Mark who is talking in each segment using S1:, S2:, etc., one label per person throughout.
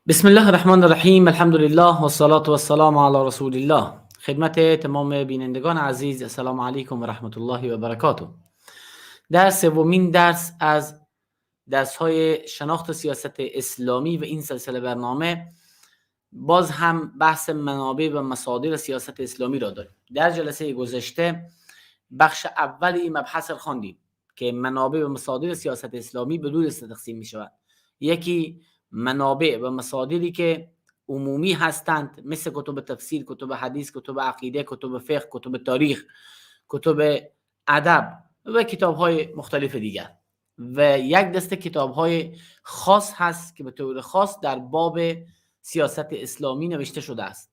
S1: بسم الله الرحمن الرحیم. الحمد لله و الصلاة و السلام علی رسول الله. خدمت تمام بینندگان عزیز، السلام علیکم و رحمت الله و برکاته. در سومین درس از درس‌های شناخت سیاست اسلامی و این سلسله برنامه باز هم بحث منابع و مصادر سیاست اسلامی را داریم. در جلسه گذشته بخش اول این مبحث را خواندیم که منابع و مصادر سیاست اسلامی به دو دسته تقسیم می‌شود. یکی منابع و مصادری که عمومی هستند، مثل کتب تفسیر، کتب حدیث، کتب عقیده، کتب فقه، کتب تاریخ، کتب ادب و کتاب‌های مختلف دیگر. و یک دسته کتاب‌های خاص هست که به طور خاص در باب سیاست اسلامی نوشته شده است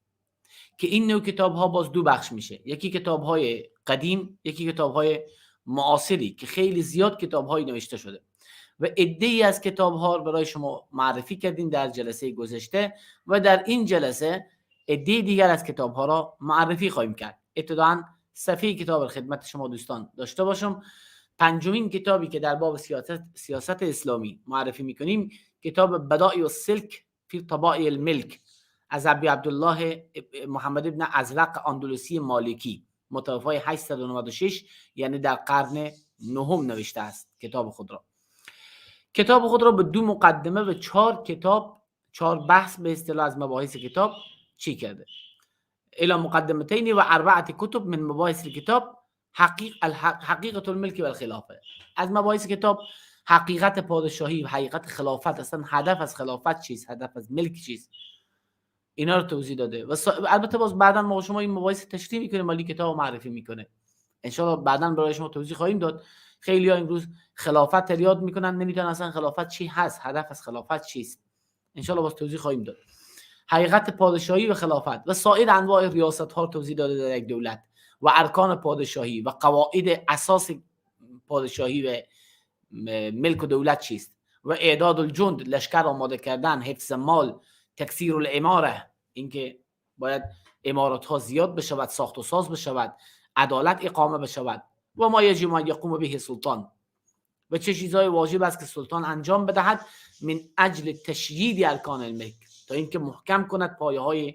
S1: که این نوع کتاب‌ها باز دو بخش میشه. یکی کتاب‌های قدیم، یکی کتاب‌های معاصری که خیلی زیاد کتاب‌های نوشته شده و عده‌ای از کتاب‌ها رو برای شما معرفی کردیم در جلسه گذشته و در این جلسه عده دیگر از کتاب‌ها را معرفی خواهیم کرد. ابتداً صفحه کتاب را خدمت شما دوستان داشته باشم. پنجمین کتابی که در باب سیاست اسلامی معرفی می‌کنیم کتاب بدائع السلک فی طبائع الملک از ابی عبدالله محمد ابن ازرق اندلسی مالکی، متوفی 896، یعنی در قرن نهم نوشته است کتاب خود را. کتاب خود را به دو مقدمه و چهار بحث به اصطلاح از مباحث کتاب چی کرده. الی مقدمتین و اربعه کتب من مباحث کتاب حقیقت الملک و الخلافه. از مباحث کتاب حقیقت پادشاهی و حقیقت خلافت، اصلا هدف از خلافت چیست، هدف از ملک چیست، اینا رو توضیح داده. و البته باز بعدا ما شما این مباحث تشریح میکنیم، مالی کتاب معرفی میکنه. ان شاء الله بعدا برای شما توضیح خواهیم داد. خیلی ها امروز خلافت یاد میکنن، نمیدونن اصلا خلافت چی هست، هدف از خلافت چیست. ان شاء الله باز توضیح خواهیم داد. حقیقت پادشاهی و خلافت و سایر انواع ریاست ها توضیح داده در یک دولت و ارکان پادشاهی و قواعد اساس پادشاهی و ملک و دولت چیست و اعداد الجند، لشکر آماده کردن، حفظ مال، تکثیر الاماره، اینکه باید امارات ها زیاد بشود، ساخت و ساز بشود، عدالت اقامه بشود و ما یجب ان یقوم به سلطان، و چه چیزهای واجب است که سلطان انجام بدهد من اجل تشیید ارکان الملک، تا اینکه محکم کند پایه های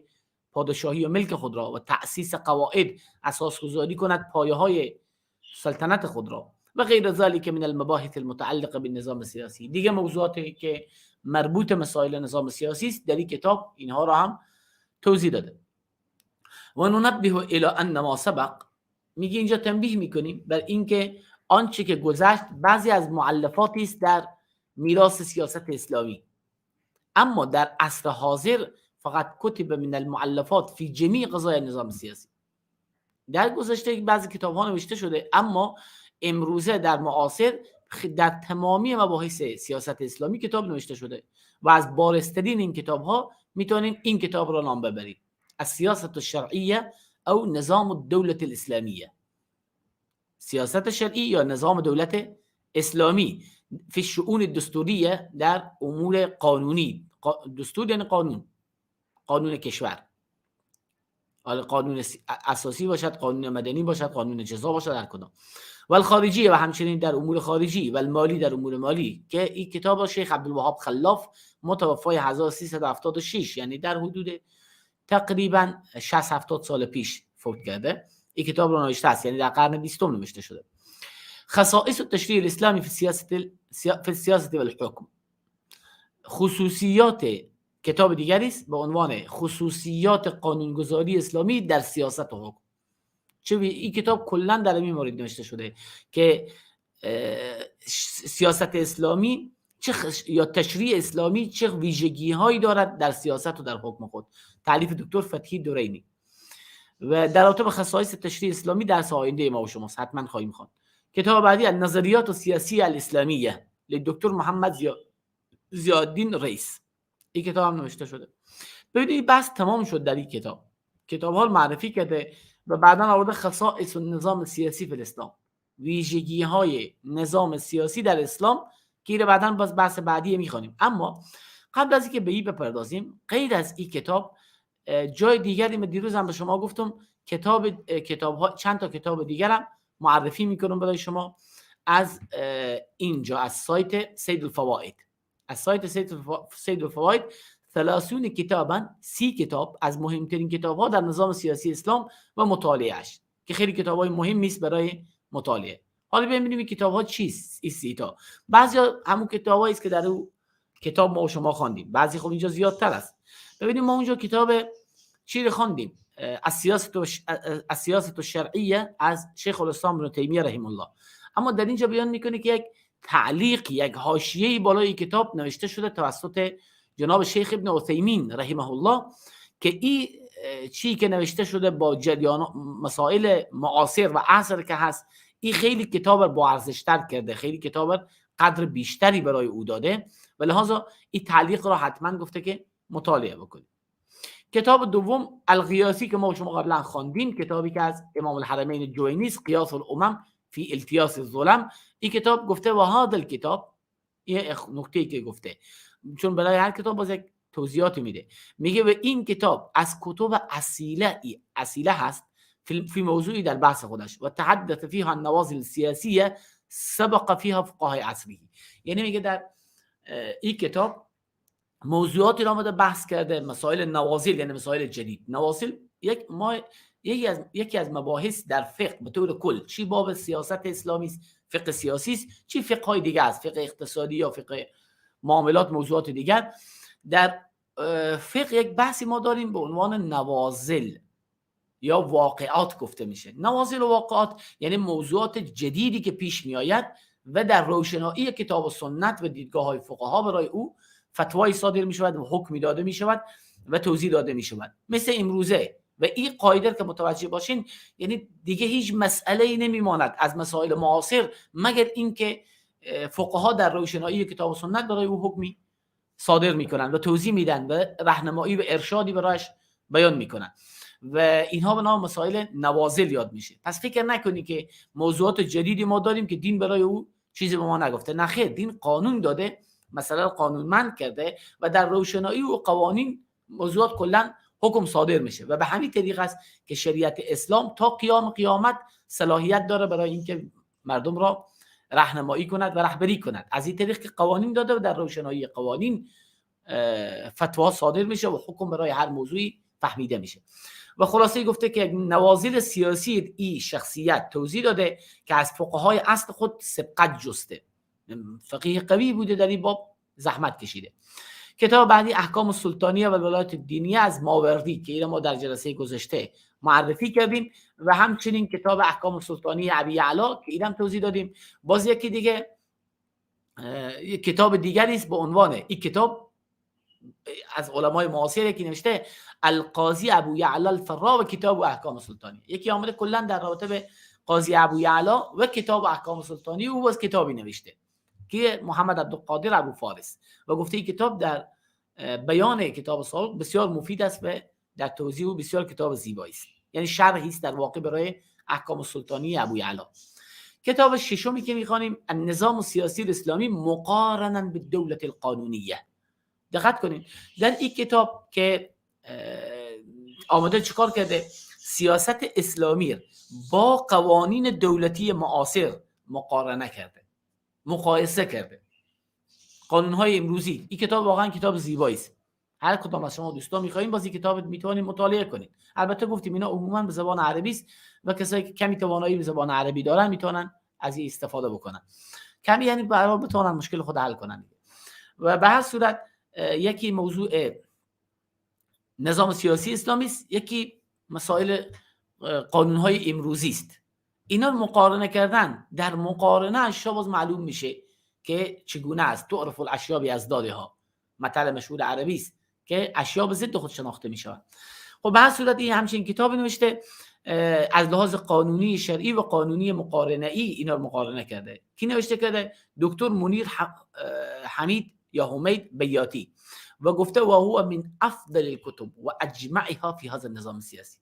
S1: پادشاهی و ملک خود را و تأسیس قواعد، اساس گذاری کند پایه های سلطنت خود را و غیر ذلك من المباحث المتعلقه بالنظام سیاسی. دیگه موضوعاتی که مربوط مسائل نظام سیاسی است در این کتاب اینها را هم توضیح داده. و ننبه الی ان ما سبق، میگه اینجا تنبیه میکنیم بر اینکه آنچه که گذشت بعضی از مؤلفاتی است در میراث سیاست اسلامی، اما در عصر حاضر فقط کتب من المؤلفات فی جمیع قضای نظام سیاسی. در گذشته بعضی کتاب ها نوشته شده، اما امروزه در معاصر در تمامی مباحث سیاست اسلامی کتاب نوشته شده و از بارزترین این کتاب ها میتونیم این کتاب را نام ببریم: السیاست الشرعیه او نظام الدوله الاسلامیه. سیاست شرعی یا نظام دولت اسلامی فی الشؤون الدستوریه، در امور قانونی. دستور یعنی قانون کشور، قانون اساسی باشد، قانون مدنی باشد، قانون جزا باشد، هر کدام. و الخارجی، و همچنین در امور خارجی، و المالی در امور مالی، که این کتاب شیخ عبدالوهاب خلاف متوفی 1376، یعنی در حدود تقریبا 60-70 سال پیش فوت کرده، این کتاب رو نوشته است، یعنی در قرن 20 نوشته شده. خصائص التشریع الاسلامی فی السیاست و الحکم. خصوصیات کتاب دیگری است به عنوان خصوصیات قانونگذاری اسلامی در سیاست و حکم. این کتاب کلا در این مورد نوشته شده که سیاست اسلامی یا تشریع اسلامی چه ویژگی هایی دارد در سیاست و در حکم خود. تالیف دکتر فتحی دورینی. و در رابطه با خصایص تشریع اسلامی درس آینده ما و شماست، حتما خواهیم خواند. کتاب بعدی النظریات السیاسی الاسلامیه لدکتر محمد ضیاءالدین رئیس، این کتاب هم نوشته شده. ببینید بحث تمام شد در این کتاب ها معرفی کرده و بعدا آورده خصائص النظام سیاسی فی الاسلام، ویژگی های نظام سیاسی در اسلام، که این بعدا باز بحث بعدی میخوانیم. اما قبل از اینکه به این بپردازیم، غیر از این کتاب جای دیگری من دیروز هم به شما گفتم کتاب چند تا کتاب دیگر هم معرفی میکنم برای شما از اینجا، از سایت سید الفوائد. از سایت سید الفوائد 30 کتابا 30 کتاب از مهمترین کتاب ها در نظام سیاسی اسلام و مطالعهش، که خیلی کتاب های مهمی است برای مطالعه. حالا ببینیم این کتاب ها چیست. این 30 تا بعضی همون کتابایی است که در اون کتاب ما و شما خواندیم، بعضی خب اینجا زیادتر است. ببینیم ما اونجا کتاب چی رو خواندیم؟ السیاسة الشرعیه از شیخ الاسلام ابن تیمیه رحمه الله. اما در اینجا بیان میکنه که یک تعلیق، یک حاشیه بالای کتاب نوشته شده توسط جناب شیخ ابن عثیمین رحمه الله، که این چی که نوشته شده با جریان مسائل معاصر و عصر که هست، این خیلی کتاب با ارزش تر کرده، خیلی کتاب قدر بیشتری برای او داده و لحاظا این تعلیق را حتما گفته که مطالعه بکنید. کتاب دوم الغیاثی که ما شما قبلا خواندیم، کتابی که از امام الحرمین جوینی است، قیاس الامم فی التیاس الظلم. این کتاب گفته و هذا الکتاب، یه نکته‌ای که گفته، چون برای هر کتاب باز یک توضیحاتی میده، میگه و این کتاب از کتب اصیله هست فی موضوعی در بحث خودش و تحدث فیها النوازل السیاسیه سبق فیها فقهای عصری. یعنی میگه در این کتاب موضوعاتی را آمده بحث کرده، مسائل نوازل یعنی مسائل جدید. نوازل یکی از مباحث در فقه به طور کل، چی باب سیاست اسلامی است، فقه سیاسی است، چی فقه های دیگه است، فقه اقتصادی یا فقه معاملات، موضوعات دیگر. در فقه یک بحثی ما داریم به عنوان نوازل یا واقعات گفته میشه. نوازل و واقعات یعنی موضوعات جدیدی که پیش میآید و در روشنایی کتاب و سنت و دیدگاه های فقها برای او فتوایی صادر می شود و حکمی داده می شود و توضیح داده می شود، مثل امروزه. و این قاعده که متوجه باشین، یعنی دیگه هیچ مسئله‌ای نمیماند از مسائل معاصر مگر اینکه فقها در روشنایی کتاب و سنت برای او حکمی صادر میکنن و توضیح میدن و راهنمایی و ارشادی برایش بیان میکنن و اینها به نام مسائل نوازل یاد میشه. پس فکر نکنی که موضوعات جدیدی ما داریم که دین برای او چیزی به ما نگفته. نه خیر، دین قانون داده، مثلا قانونمند کرده و در روشنایی و قوانین موضوعات کلا حکم صادر میشه و به همین طریق است که شریعت اسلام تا قیام قیامت صلاحیت داره برای اینکه مردم را راهنمایی کند و رهبری کند. از این طریق که قوانین داده و در روشنایی قوانین فتوا صادر میشه و حکم برای هر موضوعی فهمیده میشه. و خلاصه گفته که نوازل سیاسی این شخصیت توضیح داده که از فقهای اصل خود سبقت جسته، فقیه قوی بوده، در این باب زحمت کشیده. کتاب بعدی احکام السلطانیه و ولایت الدینیه از ماوردی که این ما در جلسه گذشته معرفی کردیم و همچنین کتاب احکام السلطانیه ابی یعلا که اینم توضیح دادیم. باز یکی دیگه کتاب دیگری است به عنوان این کتاب از علمای معاصر که نوشته القاضی ابو یعلا الفرا و کتاب احکام السلطانیه. یکی آمده کلا در رابطه به قاضی ابو یعلا و کتاب احکام السلطانیه او باز کتابی نوشته که محمد عبدالقادر ابو فارس و گفته این کتاب در بیان کتاب سابق بسیار مفید است و در توضیح و بسیار کتاب زیبایی است، یعنی شرحی است در واقع برای احکام السلطانیه ابو یعلا. کتاب ششمی که می‌خوانیم النظام السیاسی الاسلامی مقارنا بالدوله القانونیه. دقت کنید در این کتاب که آمده چیکار کرده؟ سیاست اسلامی با قوانین دولتی معاصر مقارنه کرده، مقایسه کرده، قانون‌های امروزی. این کتاب واقعا کتاب زیبایی است. هر کدام از شما دوستان می‌خواید باز این کتاب میتونید مطالعه کنید. البته گفتیم اینا عموما به زبان عربی است و کسایی که کمی توانایی به زبان عربی دارن میتونن از این استفاده بکنن. کمی یعنی برای بتونن مشکل خود حل کنن. و به هر صورت یکی موضوع نظام سیاسی اسلامی است، یکی مسائل قانون‌های امروزی است. اینا مقارنه کردن، در مقارنه اشیا باز معلوم میشه که چگونه است. تعرف الاشیاء باضدادها، مطلب مشهور عربی است که اشیا به ضد خود شناخته میشوند. خب به هر صورت این همچین کتابی نوشته از لحاظ قانونی شرعی و قانونی مقارنه‌ای اینا رو مقارنه کرده. کی نوشته کرده؟ دکتر منیر حمید یا حمید بیاتی و گفته و هو من افضل الكتب و اجمعها فی هذا النظام السیاسی.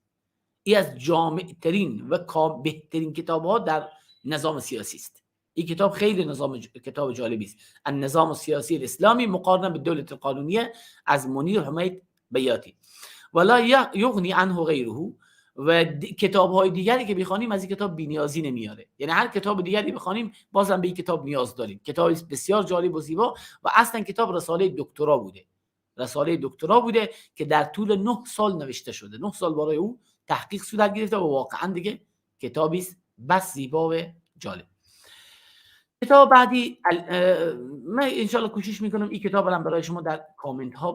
S1: این از جامع ترین و بهترین کتاب ها در نظام سیاسی است. این کتاب خیلی کتاب جالبی است. النظام السیاسی الاسلامی مقارنه به دولت القانونیه از منیر حمید بیاتی. ولا یغنی عنه غیره. و کتاب های دیگری که بخوانیم از این کتاب بی‌نیازی نمیاره. یعنی هر کتاب دیگری بخوانیم بازم به این کتاب نیاز داریم. کتابی بسیار جالب و زیبا و اصلا کتاب رساله دکترا بوده. رساله دکترا بوده که در طول 9 سال نوشته شده. 9 سال برای او تحقیق صورت گرفته و واقعا دیگه کتابی است بس زیبا و جالب. کتاب بعدی من انشالله کوشش میکنم این کتاب رو برای شما در کامنت ها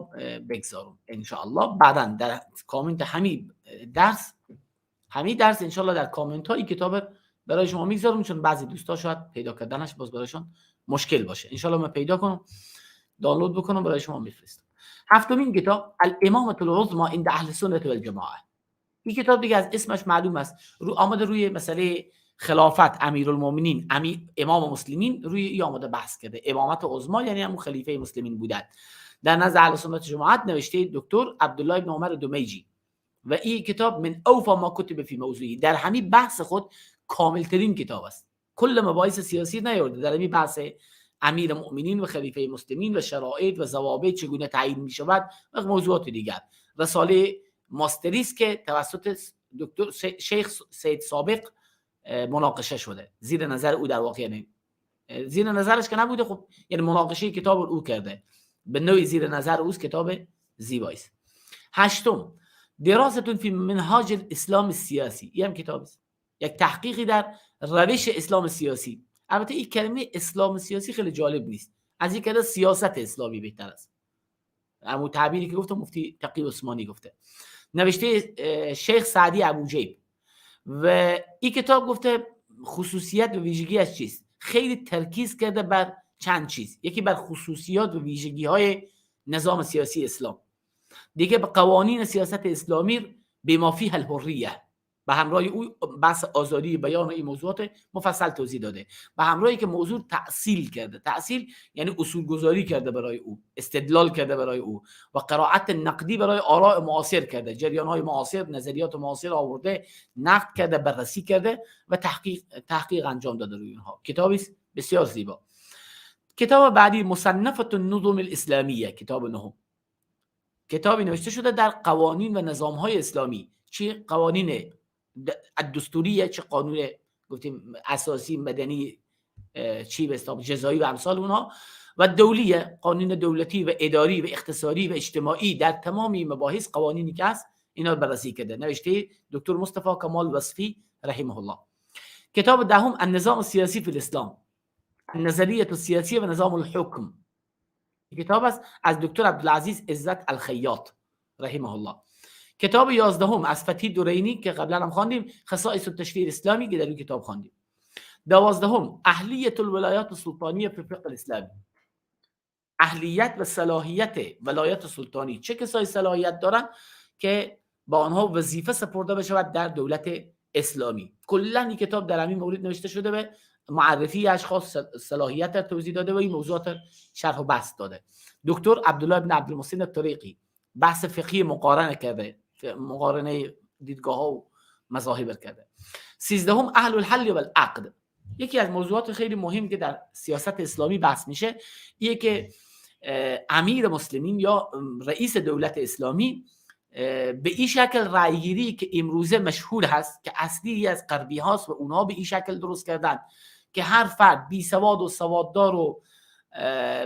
S1: بگذارم انشالله. بعدا در کامنت همین درس انشالله در کامنت ها این کتاب برای شما میگذارم، چون بعضی دوستا شاید پیدا کردنش باز برایشون مشکل باشه. انشالله من پیدا کنم دانلود بکنم برای شما میفرستم. هفتمین کتاب الامامة العظمى عند اهل سنة والجماعه. این کتاب دیگه از اسمش معلوم است آمده روی مسئله خلافت امیرالمومنین امام مسلمین روی این آمده بحث کرده. امامت عظما یعنی همون خلیفه مسلمین بودن. در نزد اهل سنت جماعت نوشته دکتر عبدالله بن عمر دمیجی و این کتاب من اوفى ما کتب فی موضوعی، در همین بحث خود کامل ترین کتاب است. کل مباحث سیاسی نیورده، در همین بحث امیر مؤمنین و خلیفه مسلمین و شرایط و ضوابط چگونه تعیین می شود و موضوعات دیگر. رساله ماستری است که توسط دکتر شیخ سید سابق مناقشه شده. زیر نظر او در واقع، یعنی زیر نظرش که نبوده، خب یعنی مناقشه کتاب او کرده، به نوعی زیر نظر اوست. کتاب زیبایی است. هشتم دراستون فی منهاج الاسلام السیاسی. این هم کتاب است، یک تحقیقی در روش اسلام سیاسی. البته این کلمه اسلام سیاسی خیلی جالب نیست، از این کلمه سیاست اسلامی بهتر است. اما تعبیری که گفتم مفتی تقی عثمانی گفته. نوشته شیخ سعدی ابوجیب و این کتاب گفته خصوصیت و ویژگیش چیست. خیلی ترکیز کرده بر چند چیز. یکی بر خصوصیات و ویژگی های نظام سیاسی اسلام، دیگه به قوانین سیاست اسلامی بما فیه الحریه، به همراه او بحث آزادی بیان و این موضوعات مفصل توضیح داده، به همراهی که موضوع تأصیل کرده. تأصیل یعنی اصول گذاری کرده برای او، استدلال کرده برای او و قرائت نقدی برای آراء معاصر کرده، جریان های معاصر، نظریات معاصر آورده، نقد کرده، بررسی کرده و تحقیق انجام داده روی اینها. کتابی بسیار زیبا. کتاب بعدی مصنفة النظم الاسلامیه، کتاب نهم. کتابی نوشته شده در قوانین و نظام‌های اسلامی. چه قوانین دستوریه، چه قانون گفتیم اساسی، مدنی، چی به اصطلاح جزایی و امثال اونها، و دولیه، قانون دولتی و اداری و اقتصادی و اجتماعی. در تمامی مباحث قوانینی که هست اینا بررسی کرده. نوشته دکتر مصطفی کمال وصفی رحمه الله. کتاب دهم النظام السیاسی فی الاسلام، النظریه السیاسیه و نظام الحکم. کتاب است از دکتر عبدالعزیز عزت الخیاط رحمه الله. کتاب 11 از فتحی دورینی که قبلا هم خواندیم، خصائص التشریع الاسلامی که در این کتاب خواندیم. 12 اهلیت الولایات السلطانیه فی الفقه الاسلامی. اهلیت و صلاحیت ولایت سلطانی، چه کسایی صلاحیت دارن که با آنها وظیفه سپرده بشود در دولت اسلامی. کلا این کتاب در همین مورد نوشته شده، به معرفی اشخاص، صلاحیت توضیح داده و این موضوعات شرح و بحث داده. دکتر عبدالله بن عبدالمحسن الطریقی بحث فقهی مقارنه کرده، مقارنه دیدگاه ها و مذاهب کرده. 13 اهل الحل و العقد. یکی از موضوعات خیلی مهم که در سیاست اسلامی بحث میشه اینه که امیر مسلمین یا رئیس دولت اسلامی به این شکل رأیگیری که امروزه مشهور هست، که اصلی از غربی هاست و اونها به این شکل درست کردن که هر فرد بی سواد و سواددار و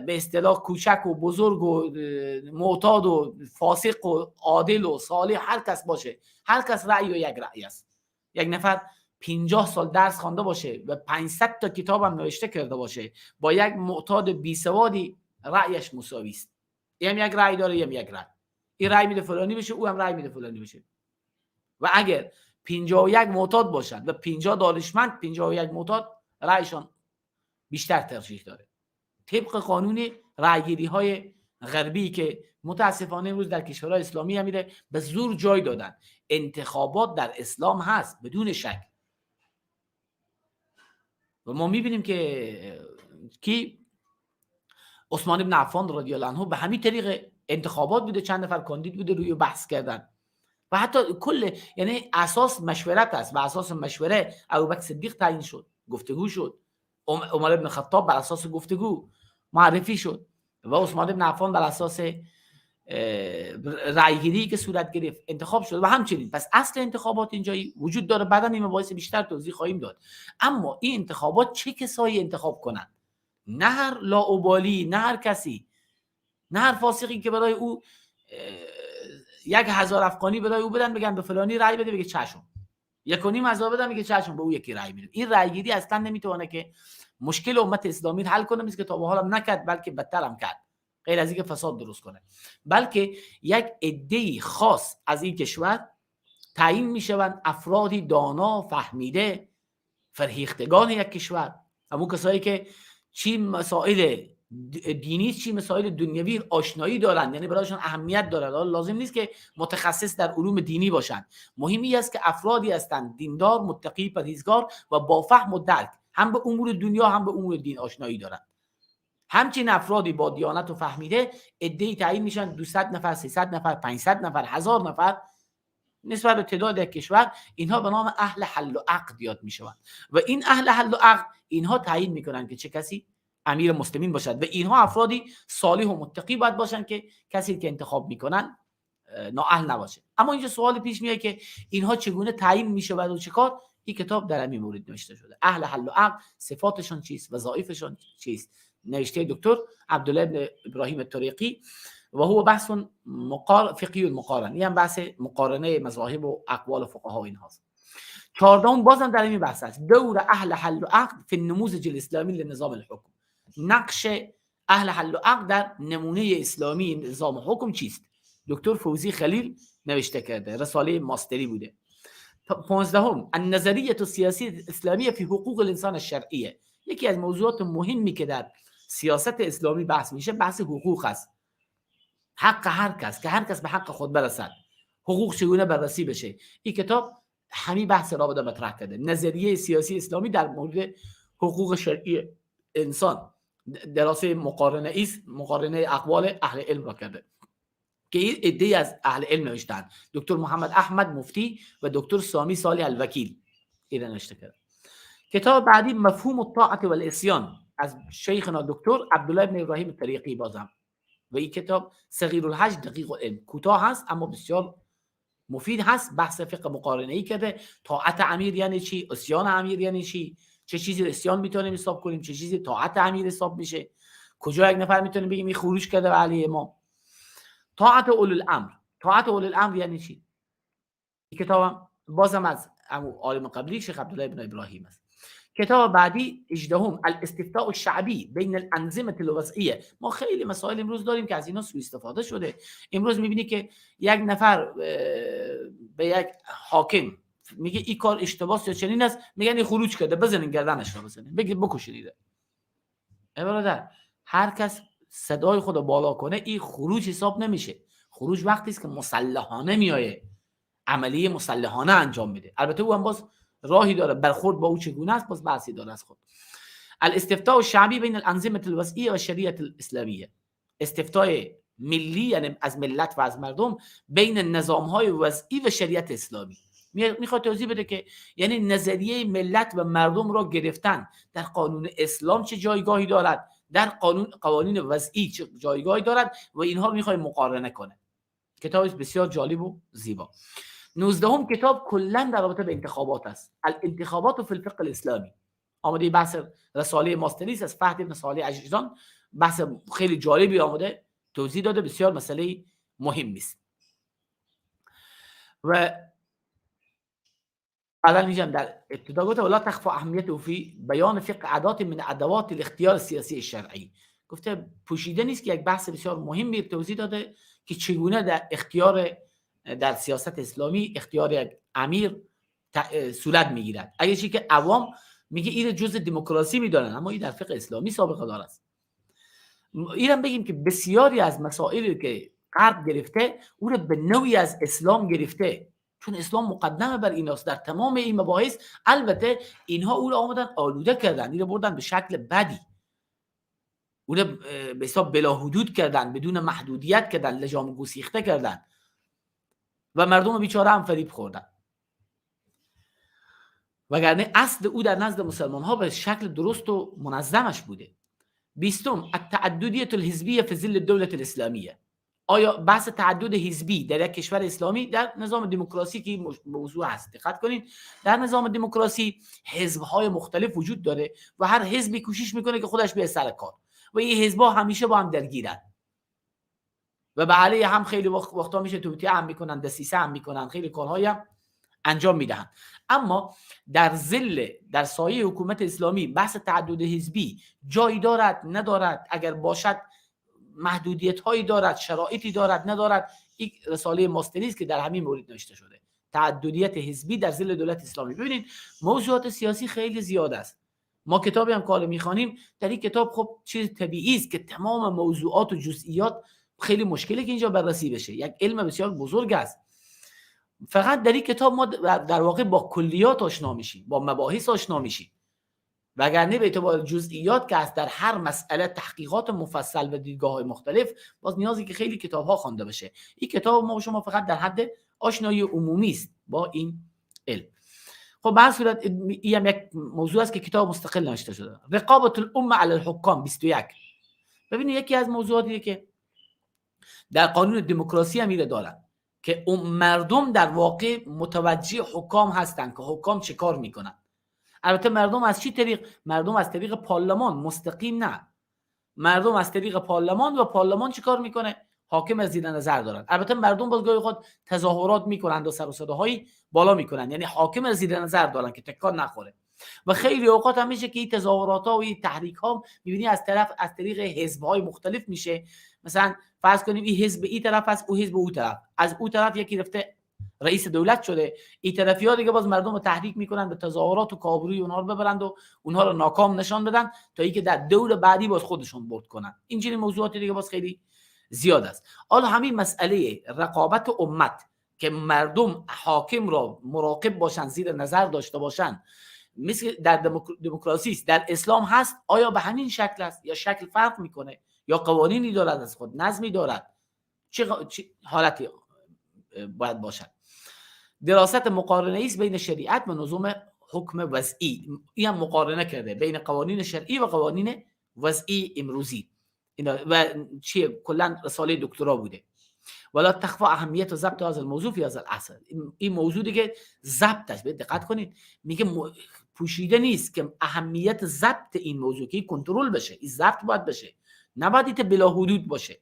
S1: به اصطلاح کوچک و بزرگ و معتاد و فاسق و عادل و صالح هر کس باشه، هر کس رأی و یک رأی است. یک نفر 50 سال درس خوانده باشه و 500 تا کتاب هم نوشته کرده باشه، با یک معتاد بی سوادی رأیش مساوی است. هم یک رأی داره، هم یک رأی. این رأی میده فلانی بشه، او هم رأی میده فلانی بشه. و اگر 51 معتاد باشن و 50 دانشمند، 51 معتاد رأیشان بیشتر ترجیح داره، طبق قانون رأیگیری های غربی که متاسفانه امروز در کشورهای اسلامی هم میره به زور جای دادن. انتخابات در اسلام هست بدون شک و ما میبینیم که عثمان بن عفان رضی الله عنه به همین طریق انتخابات بوده، چند نفر کاندید بوده، روی بحث کردن و حتی کل، یعنی اساس مشورت است و اساس مشوره ابوبکر صدیق تعیین شد، گفتگو شد، عمر بن خطاب بر اساس گفتگو معرفی شد و عثمان بن عفان بر اساس رأیگیری که صورت گرفت انتخاب شد و همچنین. پس اصل انتخابات اینجایی وجود داره، بعدا این مباحث بیشتر توضیح خواهیم داد. اما این انتخابات چه کسایی انتخاب کنند؟ نه هر لاابالی، نه هر کسی. نه هر فاسقی که برای او 1000 افغانی برای او بدن بگن به فلانی رأی بده بگه چشم، 1,500 بدن بگه چشم به او یکی رأی میده. این رأیگیری اصلا نمیتونه که مشکل امت اسلامی حل کنه، مثل که تا به حال نکرد، بلکه بدتر هم کرد، غیر از اینکه فساد درست کنه. بلکه یک عده خاص از این کشور تعیین میشوند، افرادی دانا، فهمیده، فرهیختگان یک کشور، همون کسایی که چی مسائل دینی چی مسائل دنیوی آشنایی دارند، یعنی برایشان اهمیت دارد. لازم نیست که متخصص در علوم دینی باشند، مهمی است که افرادی هستند دیندار، متقی، پرهیزگار و با فهم و درک، هم به امور دنیا هم به امور دین آشنایی دارند. همچنین افرادی با دیانت و فهمیده عده‌ای تعیین میشن، 200 نفر، 300 نفر، 500 نفر، 1000 نفر، نسبت به تعداد کشور. اینها به نام اهل حل و عقد یاد میشوند و این اهل حل و عقد اینها تعیین میکنن که چه کسی امیر مسلمین باشد و اینها افرادی صالح و متقی باید باشن که کسی که انتخاب میکنن نااهل نباشه. اما اینجا سوال پیش میاد که اینها چگونه تعیین میشود و چیکار؟ این کتاب در همین مورد نوشته شده. اهل حل و عقد صفاتشون چیست، وظایفشون چیست، نوشته دکتر عبدالله بن ابراهیم الطریقی و هو بحث فقهی المقارن، این هم بحث مقارنه مذاهب و اقوال فقها و اینهاست. 14 بازم در این بحث است، دور اهل حل و عقد فی النموذج الاسلامی لنظام الحکم، نقش اهل حل و عقد در نمونه اسلامی نظام حکم چیست؟ دکتر فوزی خلیل نوشته کرده، رساله ماستری بوده. 15 النظریه السیاسی الاسلامی فی حقوق الانسان الشرعیه، یکی از موضوعات مهمی که در سیاست اسلامی بحث میشه بحث حقوق است، حق هر کس که هر کس به حق خود برسد، حقوق چگونه بررسی بشه. این کتاب همین بحث را بوده مطرح کرده، نظریه سیاسی اسلامی در مورد حقوق شرعی انسان، دراسه مقارنه اقوال اهل علم را کرده که این عده‌ای از اهل علم نوشتند، دکتر محمد احمد مفتی و دکتر سامی صالح الوکیل این نوشته کرده. کتاب بعدی مفهوم الطاعه والعصیان از شیخنا دکتر عبدالله بن ابراهیم الطریقی، بازم و این کتاب صغیر الحج دقیق العلم، کوتاه هست اما بسیار مفید هست، بحث فقه مقارنه ای کرده، طاعت امیر یعنی چی، عصیان امیر یعنی چی، چه چیزی عصیان میتونیم حساب کنیم، چه چیزی طاعت امیر حساب میشه، کجا یک نفر میتونه بگیم این خروج کرده علیه ما. طاعت اولی الامر، طاعت اولی الامر یعنی چی؟ این کتاب بازم از عالم قبلی شیخ عبدالله بن ابراهیم است. کتاب بعدی 18 الاستفتاء الشعبی بین الانظمه الوضعیه. ما خیلی مسائل امروز داریم که از اینا سوء استفاده شده. امروز میبینی که یک نفر به یک حاکم میگه این کار اشتباهه یا چنین است، میگن خروج کرده، بزنین گردنش رو بزنین، بگید بکشید. برادر، هر کس صدای خود رو بالا کنه این خروج حساب نمیشه. خروج وقتی است که مسلحانه میایه، عملیه مسلحانه انجام میده. البته او هم باز راهی داره، برخورد با او چگونه است باز بحثی داره از خود. الاستفتاء الشعبی بین الانظمه الوضعیه و شریعت الاسلامیه، استفتاء ملی یعنی از ملت و از مردم بین نظام‌های وضعی و شریعت اسلامی. میخواد توضیح بده که یعنی نظریه ملت و مردم را گرفتن، در قانون اسلام چه جایگاهی دارد، در قوانین وضعی چه جایگاهی دارد و اینها رو میخواد مقارنه کنه. کتاب بسیار جالب و زیبا. 19 کتاب کلا در رابطه به انتخابات است، الانتخابات فی الفقه الاسلامی. آمده بحث رساله ماستری از فهد بن صالح عجیزان، بحث خیلی جالبی آمده توضیح داده، بسیار مسئله مهمی است. و بعدا میگم در ابتدا گفته ولا تخفى اهمیته فی بیان فقه ادات من ادوات الاختیار السیاسی شرعی. گفته پوشیده نیست که یک بحث بسیار مهمی توضیح داده که چگونه در اختیار در سیاست اسلامی اختیار یک امیر صورت میگیرد. اگه چیزی که عوام میگه این جزء دموکراسی میدونن، اما این در فقه اسلامی سابقه دار است. اینم بگیم که بسیاری از مسائلی که غرب گرفته اون رو به نوعی از اسلام گرفته، چون اسلام مقدمه بر ایناست در تمام این مباحث. البته اینها او رو آمدن آلوده کردن، این رو بردن به شکل بدی، اون رو به حساب بلا حدود کردن، بدون محدودیت کردن، لجام گسیخته کردن و مردم بیچاره هم فریب خوردن. وگرنه اصل او در نزد مسلمان ها به شکل درست و منظمش بوده. 20 التعددیه الحزبیه فی ظل الدوله الاسلامیه. آیا بحث تعدد حزبی در یک کشور اسلامی در نظام دموکراسی که موضوع هست، دقت کنید، در نظام دموکراسی حزب‌های مختلف وجود داره و هر حزبی کوشش میکنه که خودش به سر کار و این حزب‌ها همیشه با هم درگیرن. و به علیه هم خیلی وقتا میشه توطئه هم میکنن، دسیسه هم میکنن، خیلی کارهایی هم انجام میدهند. اما در سایه حکومت اسلامی بحث تعدد حزبی جایی دارد ندارد؟ اگر باشد محدودیت هایی دارد، شرایطی دارد ندارد؟ این رساله ماستری است که در همین مورد نوشته شده، تعددیت حزبی در ظل دولت اسلامی. ببینید موضوعات سیاسی خیلی زیاد است. ما کتابی هم کار میخوانیم، در این کتاب خب چیز طبیعی است که تمام موضوعات و جزئیات خیلی مشکلی که اینجا بررسی بشه، یک علم بسیار بزرگ است. فقط در این کتاب ما در واقع با کلیات آشنا میشیم، با مباحث آشنا میشیم، وگرنه به اعتبار جزئیات که است در هر مسئله تحقیقات مفصل و دیدگاه‌های مختلف، باز نیازی که خیلی کتاب‌ها خوانده بشه. این کتاب ما و شما فقط در حد آشنایی عمومی است با این علم. خب به هر صورت این هم یک موضوع است که کتاب مستقل نوشته شده. رقابت الامه علی الحکام 21. ببینید یکی از موضوعاتی که در قانون دموکراسی هم دارن که مردم در واقع متوجه حکام هستند که حکام چه کار میکنن. البته مردم از چی طریق؟ مردم از طریق پارلمان، مستقیم نه. مردم از طریق پارلمان، و پارلمان چه کار میکنه؟ حاکم از زیر نظر دارن. البته مردم باز گاهی خود تظاهرات میکنند و سر و صداهایی بالا میکنن، یعنی حاکم از زیر نظر دارن که تکان نخوره. و خیلی اوقات هم میشه که این تظاهرات ها و این تحریک ها میبینی از طریق حزب های مختلف میشه. مثلا فرض کنیم این حزب این طرف است، او حزب او طرف، از او طرف یکی رفته رئیس دولت شده، این طرفی ها دیگه باز مردم رو تحریک میکنن به تظاهرات و کابروی اونها رو ببرند و اونها رو ناکام نشان بدن تا اینکه در دور بعدی باز خودشون برد کنن. اینجوری موضوعات دیگه باز خیلی زیاد است. حالا همین مسئله رقابت امت که مردم حاکم را مراقب باشن، زیر نظر داشته باشن، مثل در دموکراسی است، در اسلام هست، آیا به همین شکل است یا شکل فرق میکنه یا قوانینی دارد از خود، نظمی دارد، چه حالتی باید باشد؟ دراست مقارنه است بین شریعت و نظم حکم وضعی. این هم مقارنه کرده بین قوانین شرعی و قوانین وضعی امروزی. و چیه کلا رساله دکترا بوده. ولا تخفى اهمیت و ضبط از الموضوع فی هذا العصر. این موضوع دیگه ضبطش، به دقت کنید، میگه پوشیده نیست که اهمیت ضبط این موضوع که کنترل بشه، این ضبط باید بشه، نباید بلا حدود باشه،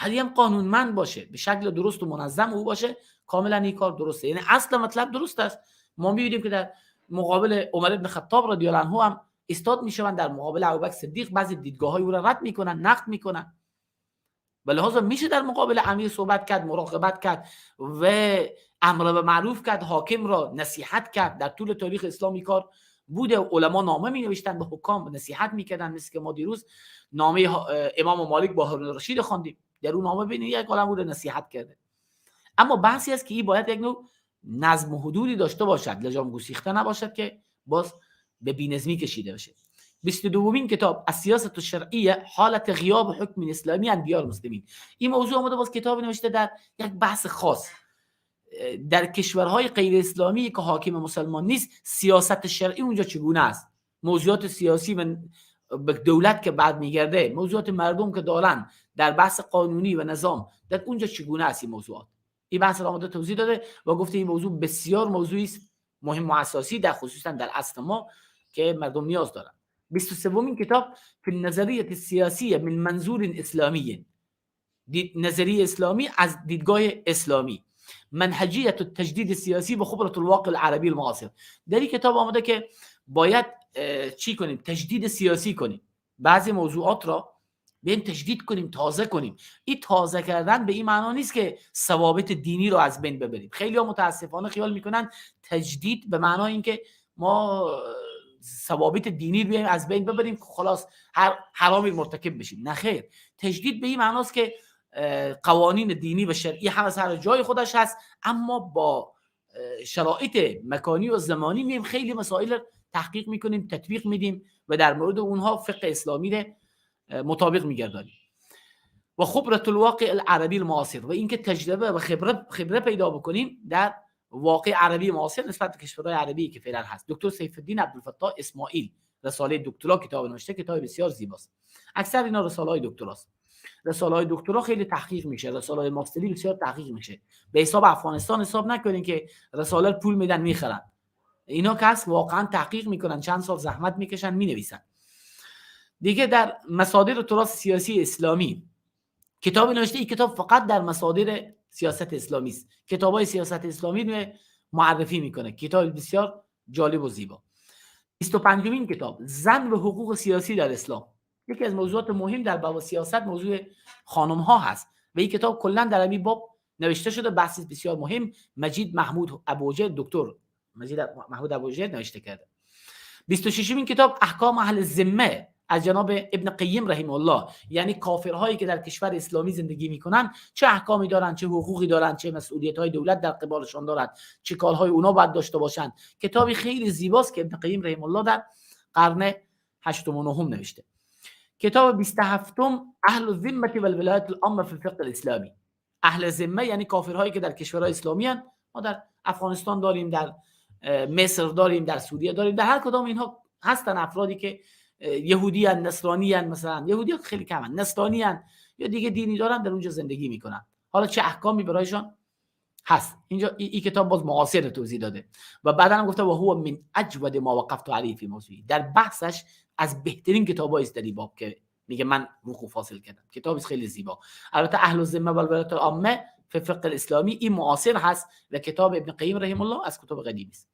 S1: ولی هم قانونمند باشه، به شکل درست و منظم او باشه. کاملا این کار درسته، یعنی اصل مطلب درست است. ما می‌بینیم که در مقابل عمر بن خطاب رضی الله عنه هم استاد میشوند، در مقابل ابوبکر صدیق بعضی دیدگاه‌های او را رد میکنن، نقد میکنن. به لحاظ میشه در مقابل امیر صحبت کرد، مراقبت کرد و امر به معروف کرد، حاکم را نصیحت کرد. در طول تاریخ اسلامی کار بوده، علما نامه می نوشتن به حکام، نصیحت میکردن، مثل که ما دیروز نامه امام مالک با هارون الرشید خواندیم، در اون نامه ببینید یک عالم رو نصیحت کرده. اما بحثی است که این باید یک نوع نظم و حدودی داشته باشد، لجام گسیخته نباشد که باز به بی‌نظمی کشیده بشه. 22مین کتاب السیاسة الشرعیه حالت غیاب حکم اسلامی عن دیار المسلمین. این موضوع آمده باز کتاب نوشته در یک بحث خاص. در کشورهای غیر اسلامی که حاکم مسلمان نیست، سیاست شرعی اونجا چگونه است؟ موضوعات سیاسی و به دولت که بعد میگرده، موضوعات مردم که دارن در بحث قانونی و نظام، در اونجا چگونه است این موضوعات؟ این بحث را آمده توضیح داده و گفته این موضوع بسیار موضوعی است مهم و اساسی، در خصوصا در عصر ما که مردم نیاز دارن. 23مین کتاب فی النظریه السیاسیه من منظور اسلامی، نظریه اسلامی از دیدگاه اسلامی، منهجیت التجدید سیاسی و خبرت الواقع العربی المعاصر. در این کتاب آمده که باید چی کنیم؟ تجدید سیاسی کنیم، بعضی موضوعات را بیایم تجدید کنیم، تازه کنیم. این تازه کردن به این معنا نیست که ثوابت دینی رو از بین ببریم. خیلی ها متاسفانه خیال میکنن تجدید به معنای اینکه ما ثوابت دینی رو بیایم از بین ببریم، خلاص هر حرامی مرتکب بشیم. نه خیر، تجدید به این معناست که قوانین دینی و شرعی هم از هر جای خودش هست، اما با شرایط مکانی و زمانی میایم خیلی مسائل تحقیق میکنیم، تطبیق میدیم و در مورد اونها فقه اسلامی رو مطابق میگردانیم. و خبرت الواقع العربی المعاصر، و اینکه تجربه و خبره پیدا بکنیم در واقع عربی معاصر نسبت به کشورهای عربی که فعلا هست. دکتر سیف الدین عبدالفتاح اسماعیل رساله دکترا کتاب نوشته، کتاب بسیار زیباست. اکثر اینا رساله‌های دکتراست. رساله‌های دکترا خیلی تحقیق میشه، رساله‌های ماستری بسیار تحقیق میشه. به حساب افغانستان حساب نکنین که رساله پول میدن میخرن. اینا کس واقعا تحقیق میکنن، چند سال زحمت میکشن، مینویسن. دیگه در مصادر تراث سیاسی اسلامی کتابی نوشته، این کتاب فقط در مصادر سیاست اسلامی است، کتابای سیاست اسلامی رو معرفی میکنه. کتاب بسیار جالب و زیبا. 25مین کتاب، زن و حقوق سیاسی در اسلام. یکی از موضوعات مهم در باب سیاست موضوع خانم ها هست و این کتاب کلا در همین باب نوشته شده. بحث بسیار مهم مجید محمود ابوجهل، دکتر مجید محمود ابوجهل نوشته کرده. 26مین کتاب احکام اهل ذمه از جناب ابن قیم رحمه الله، یعنی کافرهایی که در کشور اسلامی زندگی میکنن چه احکامی دارن، چه حقوقی دارن، چه مسئولیت‌های دولت در قبالشان دارد، چه کارهای اونا باید داشته باشن. کتابی خیلی زیباست که ابن قیم رحمه الله در قرن 8 و 9 نوشته. کتاب 27م اهل الذمه والولایت العامه فی الفقه الاسلامی. اهل ذمه یعنی کافرهایی که در کشورهای اسلامی هستند. ما در افغانستان داریم، در مصر داریم، در سوریه داریم، در هر کدام اینها هستن افرادی که یهودی ان، نصرانی ان، مثلا یهودی ها خیلی کمن، نصرانی ان یا دیگه دینی دارن، در اونجا زندگی میکنن. حالا چه احکامی برایشان هست اینجا این کتاب باز معاصر توضیح داده و بعدا هم گفته و هو من اجود ما وقفت علیه فی موضوعی. در بحثش از بهترین کتابایی است در این باب که میگه من وقوف حاصل کردم. کتابی خیلی زیبا. البته اهل الذمه و الولایت العامه فی الفقه الاسلامی این معاصر هست و کتاب ابن قیم رحمه الله از کتاب قدیمی است.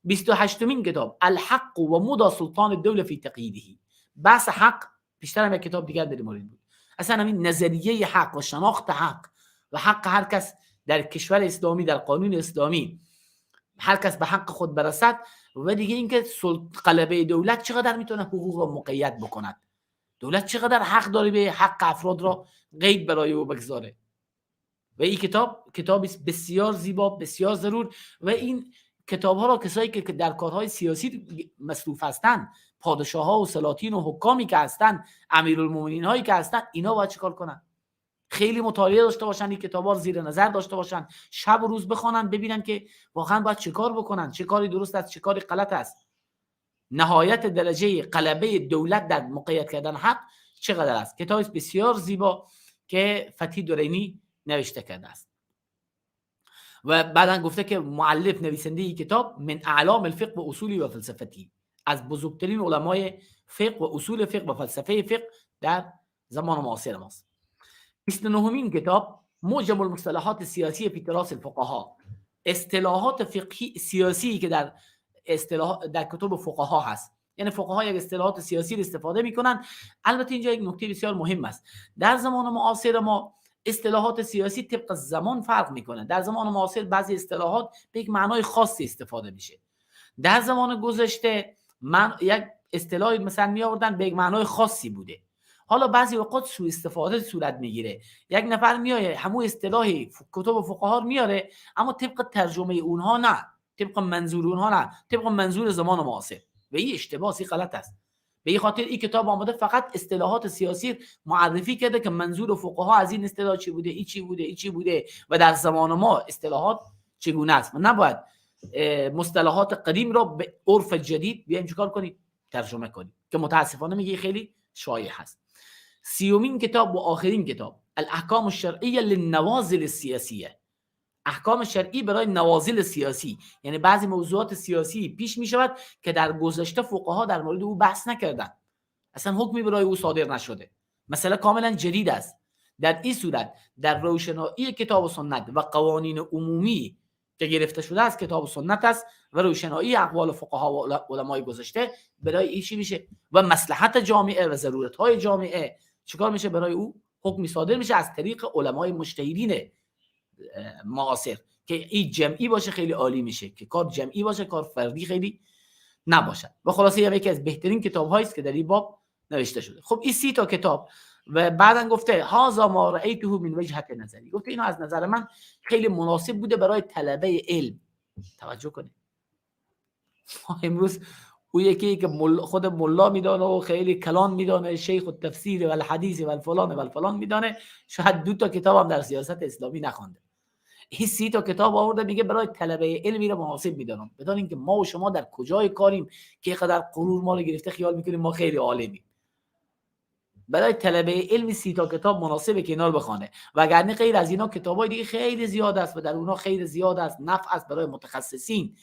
S1: 28مین کتاب الحق و مدى سلطان الدوله فی تقییده. بحث حق بیشتر هم یک کتاب دیگر در این مورد بود. اصلا همین نظریه حق و شناخت حق و حق هر کس در کشور اسلامی، در قانون اسلامی هر کس به حق خود برسد و دیگه اینکه غلبه دولت چقدر میتونه حقوق را مقید بکند، دولت چقدر حق داره به حق افراد را قید برای او بگذاره. و این کتابی بسیار زیبا، بسیار ضرور. و این کتاب ها را کسایی که در کارهای سیاسی مصروف هستند، پادشاه ها و سلاطین و حکامی که هستند، امیرالمومنین هایی که هستند، اینا باید چیکار کنن؟ خیلی مطالعه داشته باشن، این کتابا رو زیر نظر داشته باشن، شب و روز بخونن، ببینن که واقعا باید چیکار بکنن، چه کاری درست است، چه کاری غلط است، نهایت درجه غلبه دولت در مقید کردن حق چقدر است. کتابی بسیار زیبا که فتحی درینی نوشته کرده است. و بعداً گفته که مؤلف نویسنده این کتاب من اعلام الفقه و اصولی و فلسفتی، از بزرگترین علمای فقه و اصول فقه و فلسفه فقه در زمان معاصر ماست. 29مین کتاب معجم المصطلحات سیاسی فی تراث الفقها، اصطلاحات فقهی سیاسی که در کتب فقها هست. یعنی فقها یک اصطلاحات سیاسی رو استفاده میکنن. البته اینجا یک نکته بسیار مهم است. در زمان معاصر ما اصطلاحات سیاسی طبق زمان فرق میکنه. در زمان معاصر بعضی اصطلاحات به یک معنای خاصی استفاده میشه. در زمان گذشته یک اصطلاحی مثلا می آوردن به یک معنای خاصی بوده. حالا بعضی اوقات سوء استفاده صورت میگیره. یک نفر میایه همون اصطلاحی کتب فقها رو میاره اما طبق ترجمه اونها نه، طبق منظور اونها نه، طبق منظور زمان معاصر. و این اشتباهی غلط است. به این خاطر این کتاب آمده فقط اصطلاحات سیاسی معرفی کرده که منظور فقها از این اصطلاح چی بوده، این چی بوده، این چی بوده و در زمان ما اصطلاحات چگونه است. و نباید مصطلحات قدیم را به عرف جدید بیایم چیکار کنیم؟ ترجمه کنیم، که متاسفانه میگه خیلی شایع هست. 30مین کتاب و آخرین کتاب الاحکام الشرعیه للنوازل السیاسیه، احکام شرعی برای نوازل سیاسی، یعنی بعضی موضوعات سیاسی پیش می شود که در گذشته فقها در مورد او بحث نکردن، اصلا حکمی برای او صادر نشده، مسئله کاملا جدید است. در این صورت در روشنایی کتاب و سنت و قوانین عمومی که گرفته شده از کتاب و سنت است و روشنایی اقوال فقها و علمای گذشته برای این چی میشه و مصلحت جامعه و ضرورت‌های جامعه چیکار میشه؟ برای او حکمی صادر میشه از طریق علمای مجتهدین معاصر که این جمعی باشه خیلی عالی میشه، که کار جمعی باشه، کار فردی خیلی نباشه. و خلاصه یکی از بهترین کتاب‌هایی است که در این باب نوشته شده. خب این 30 تا کتاب و بعداً گفته هذا ما رأیته من وجهة نظری، گفته اینو از نظر من خیلی مناسب بوده برای طلبه علم. توجه کنید امروز او یکی که خود ملا میدانه و خیلی کلان میدانه، شیخ التفسیر و الحدیث و الفلان و الفلان میدانه، شاید 2 تا کتاب هم در سیاست اسلامی نخونده. این 30 تا کتاب آورده میگه برای طلبه علمی رو مناسب میدانم. بدون اینکه ما و شما در کجای کاریم که اینقدر غرور ما رو گرفته خیال میکنیم ما خیلی عالمیم. برای طلبه علمی 30 تا کتاب مناسبه که اینا رو بخونه، وگرنه غیر از اینا کتابای دیگه خیلی زیاد است و در اونها خیلی زیاد است نفع است برای متخصصین.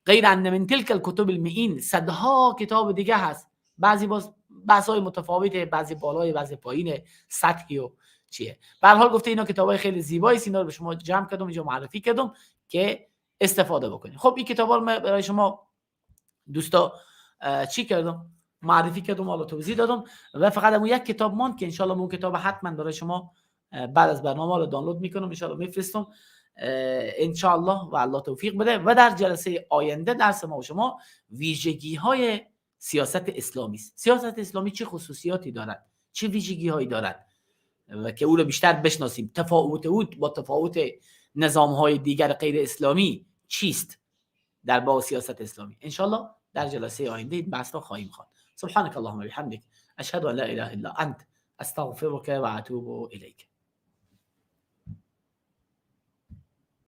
S1: غیر ان من تلک الکتب المئین، صدها کتاب دیگه هست، بعضی باز بحث‌های متفاوته، بعضی بالای بعضی پایین، سطحی و چیه. به هر حال گفته اینا کتابای خیلی زیبایی، اینا رو به شما جمع کردم اینجا معرفی کردم که استفاده بکنید. خب این کتابا رو برای شما دوستا چی کردم، معرفی کردم، حالا توضیح دادم و فقط اون یک کتاب ماند که ان شاء الله اون کتاب حتما برای شما بعد از برنامه رو دانلود میکنم، ان شاء الله میفرستم ان شاء الله و الله توفیق بده. و در جلسه آینده درس ما و شما ویژگی های سیاست اسلامی است. سیاست اسلامی چه خصوصیاتی دارد، چه ویژگی هایی دارد و که او رو بیشتر بشناسیم. تفاوت او با تفاوت نظام های دیگر غیر اسلامی چیست در باب سیاست اسلامی. ان شاء الله در جلسه آینده این بحث رو خواهیم خواند. سبحانك اللهم و بحمدک، اشهد ان لا اله الا انت، استغفرك و اتوب الیک.